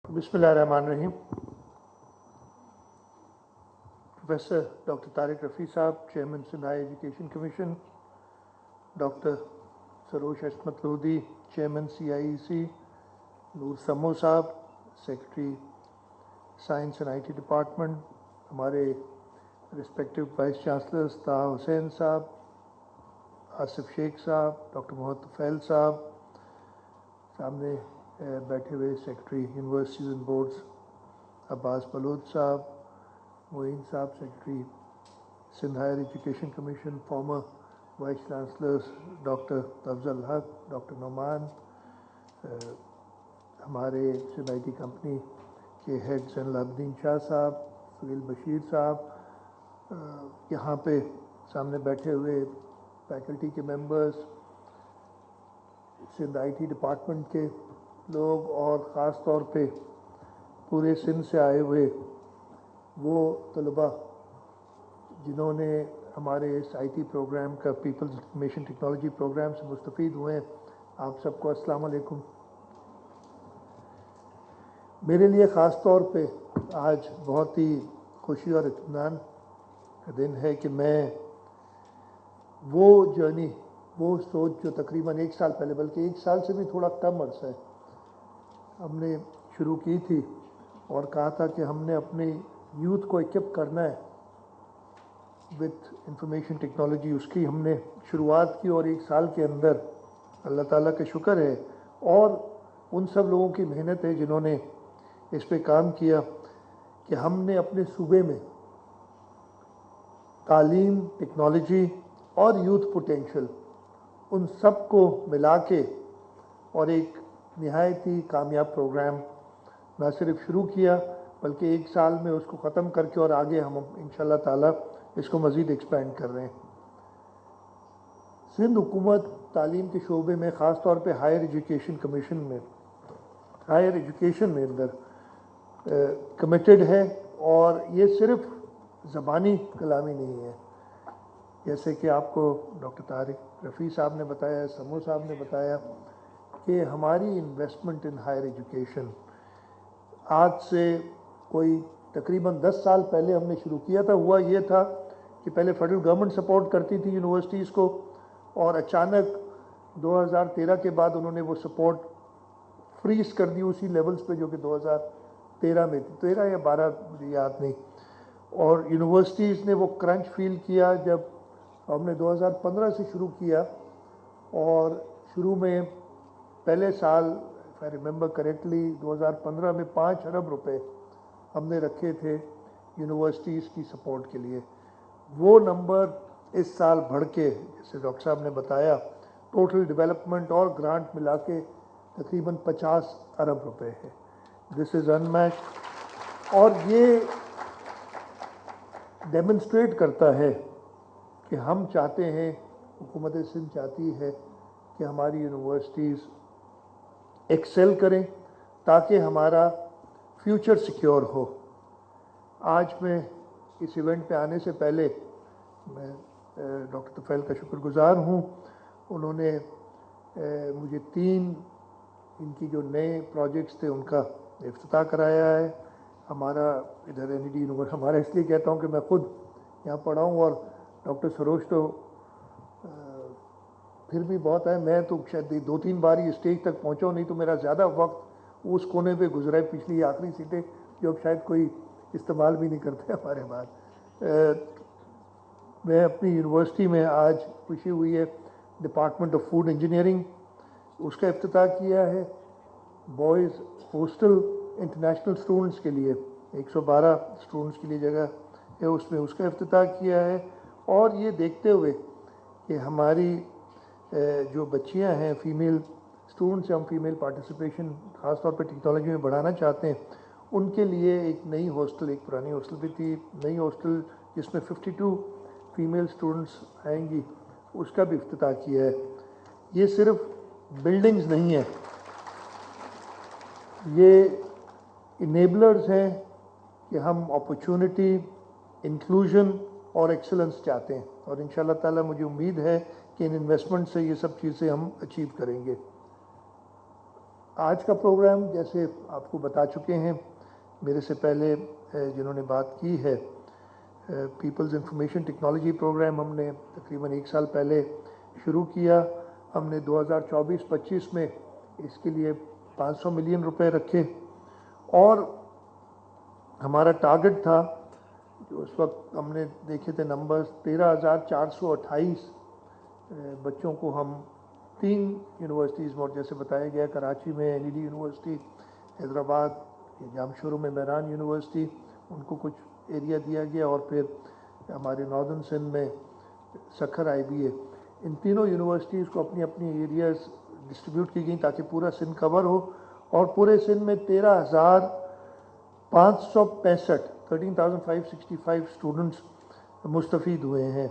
बिस्मिल्लाहिर्रहमानिर्रहीम। Professor doctor Tariq Rafi साहब, chairman Sindh high education commission, doctor Saroj Asmat Lodhi, chairman CIEC, Noor Samo साहब, secretary science and IT department, हमारे respective vice chancellors Taha Hussain साहब, आसिफ शेख साहब, डॉक्टर मोहम्मद तुफैल साहब, सामने बैठे हुए secretary universities and boards Abbas Baloch साहब, मोइन साहब, secretary Sindh higher education commission, former vice chancellors doctor Afzal Haq, doctor Noman, हमारे सिंध IT कंपनी के हेड जैनुल आबिदीन शाह साहब, सुहेल बशीर साहब, यहाँ पे सामने बैठे हुए फैकल्टी के मेंबर्स, सिंध IT डिपार्टमेंट के लोग और ख़ास तौर पे पूरे सिंध से आए हुए वो तलबा जिन्होंने हमारे इस IT प्रोग्राम का पीपल्स इंफॉर्मेशन टेक्नोलॉजी प्रोग्राम से मुस्तफ़ीद हुए हैं, आप सबको अस्सलाम वालेकुम। मेरे लिए ख़ास तौर पे आज बहुत ही खुशी और इत्मीनान का दिन है कि मैं वो जर्नी, वो सोच जो तकरीबन 1 साल पहले, बल्कि 1 साल से भी थोड़ा कम अर्सा है, हमने शुरू की थी और कहा था कि हमने अपने यूथ को इक्विप करना है विथ इंफॉर्मेशन टेक्नोलॉजी। उसकी हमने शुरुआत की और 1 साल के अंदर अल्लाह ताला का शुक्र है और उन सब लोगों की मेहनत है जिन्होंने इस पे काम किया कि हमने अपने सूबे में तालीम, टेक्नोलॉजी और यूथ पोटेंशियल उन सब को मिला के और एक निहायत ही कामयाब प्रोग्राम न सिर्फ शुरू किया बल्कि 1 साल में उसको ख़त्म करके और आगे हम इंशाअल्लाह ताला इसको मज़ीद एक्सपेंड कर रहे हैं। सिंध हुकूमत तालीम के शोबे में, ख़ास तौर पे हायर एजुकेशन कमीशन में, हायर एजुकेशन में अंदर कमिटेड है और ये सिर्फ ज़बानी कलामी नहीं है। जैसे कि आपको डॉक्टर तारिक रफ़ी साहब ने बताया, समो साहब ने बताया कि हमारी इन्वेस्टमेंट इन हायर एजुकेशन आज से कोई तकरीबन 10 साल पहले हमने शुरू किया था। हुआ ये था कि पहले फेडरल गवर्नमेंट सपोर्ट करती थी यूनिवर्सिटीज़ को और अचानक 2013 के बाद उन्होंने वो सपोर्ट फ्रीज कर दी उसी लेवल्स पे जो कि 2013 में थी, 13 या 12 मुझे याद नहीं। और यूनिवर्सिटीज़ ने वो क्रंच फील किया जब हमने 2015 से शुरू किया और शुरू में पहले साल इफ़ आई रिमेंबर करेक्टली 2015 में 5 अरब रुपए हमने रखे थे यूनिवर्सिटीज़ की सपोर्ट के लिए। वो नंबर इस साल बढ़ के, जैसे डॉक्टर साहब ने बताया, टोटल डेवलपमेंट और ग्रांट मिला के तकरीबन 50 अरब रुपए है। दिस इज़ अनमैच्ड और ये डेमोन्स्ट्रेट करता है कि हम चाहते हैं, हुकूमत सिंध चाहती है कि हमारी यूनिवर्सिटीज़ एक्सेल करें ताकि हमारा फ्यूचर सिक्योर हो। आज मैं इस इवेंट पे आने से पहले मैं डॉक्टर तुफैल का शुक्रगुजार हूँ। उन्होंने मुझे 3 इनकी जो नए प्रोजेक्ट्स थे उनका इफ्तिताह कराया है। हमारा इधर NED यूनिवर्सिटी, हमारा इसलिए कहता हूँ कि मैं खुद यहाँ पढ़ा हूँ और डॉक्टर सरोज तो फिर भी बहुत है, मैं तो शायद 2-3 बार ही स्टेज तक पहुँचा हूँ, नहीं तो मेरा ज़्यादा वक्त उस कोने पे गुजरा है, पिछली आखिरी सीटें जो अब शायद कोई इस्तेमाल भी नहीं करते हमारे बाद। मैं अपनी यूनिवर्सिटी में आज खुशी हुई है डिपार्टमेंट ऑफ फूड इंजीनियरिंग, उसका इफ्तिताह किया है। बॉयज़ हॉस्टल इंटरनेशनल स्टूडेंट्स के लिए 112 स्टूडेंट्स के लिए जगह है, उसमें उसका इफ्तिताह किया है। और ये देखते हुए कि हमारी जो बच्चियां हैं, फीमेल स्टूडेंट्स हैं, हम फीमेल पार्टिसिपेशन ख़ास तौर पर टेक्नोलॉजी में बढ़ाना चाहते हैं, उनके लिए एक नई हॉस्टल, एक पुरानी हॉस्टल भी थी, नई हॉस्टल जिसमें 52 फीमेल स्टूडेंट्स आएंगी, उसका भी इफ्तिताह किया है। ये सिर्फ बिल्डिंग्स नहीं है, ये इनेबलर्स हैं कि हम अपॉर्चुनिटी, इंक्लूजन और एक्सेलेंस चाहते हैं और इंशाअल्लाह ताला मुझे उम्मीद है कि इन इन्वेस्टमेंट से ये सब चीज़ें हम अचीव करेंगे। آج کا پروگرام جیسے آپ کو بتا چکے ہیں میرے سے پہلے جنہوں نے بات کی ہے، پیپلز انفارمیشن ٹیکنالوجی پروگرام ہم نے تقریباً 1 سال پہلے شروع کیا. ہم نے 2024-25 میں اس کے لیے 500 ملین روپے رکھے اور ہمارا ٹارگٹ تھا جو اس وقت ہم نے دیکھے تھے نمبرز 13,428 بچوں کو ہم 3 یونیورسٹیز میں، اور جیسے بتایا گیا کراچی میں NED یونیورسٹی، حیدرآباد جامشورو میں میران یونیورسٹی، ان کو کچھ ایریا دیا گیا، اور پھر ہمارے ناردرن سندھ میں سکھر IBA. ان تینوں یونیورسٹیز کو اپنی اپنی ایریاز ڈسٹریبیوٹ کی گئیں تاکہ پورا سندھ کور ہو، اور پورے سندھ میں 13,565 اسٹوڈنٹس مستفید ہوئے ہیں.